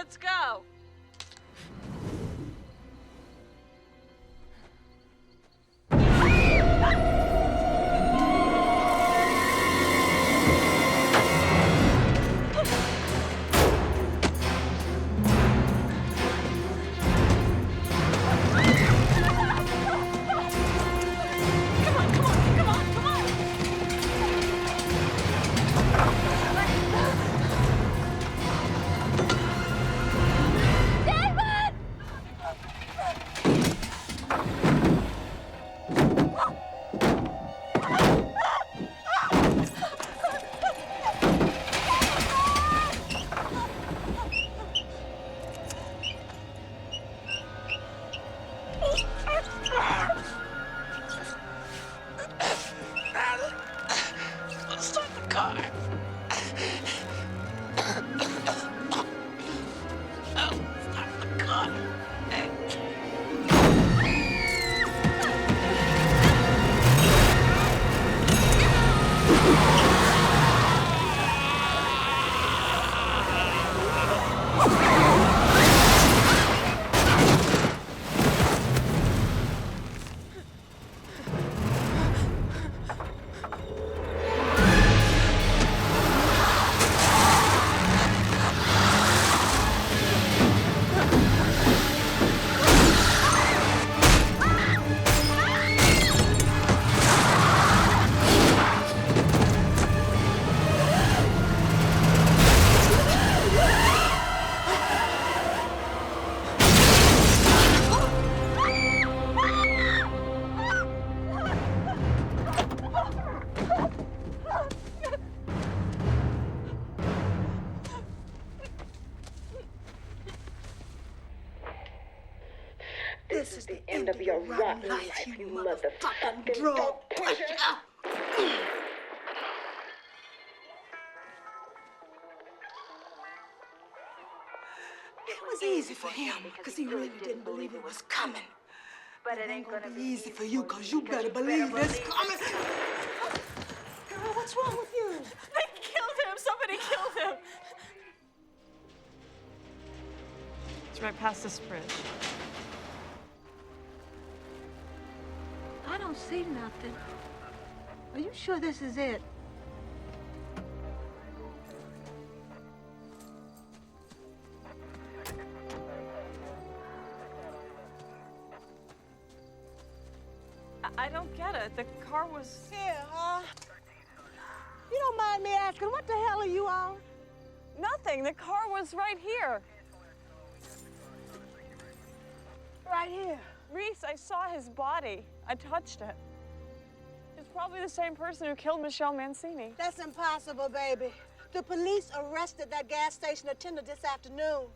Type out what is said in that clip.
Let's go. This is the end of your rotten life, you motherfucking drug pusher. It was easy for him, because he really didn't believe it was coming. But it ain't gonna be easy for you, because you better believe it's coming. Girl, what's wrong with you? They killed him! Somebody killed him! It's right past this bridge. I don't see nothing. Are you sure this is it? I don't get it. The car was... Here, you don't mind me asking, what the hell are you on? Nothing. The car was right here. Right here. Reese, I saw his body. I touched it. It's probably the same person who killed Michelle Mancini. That's impossible, baby. The police arrested that gas station attendant this afternoon.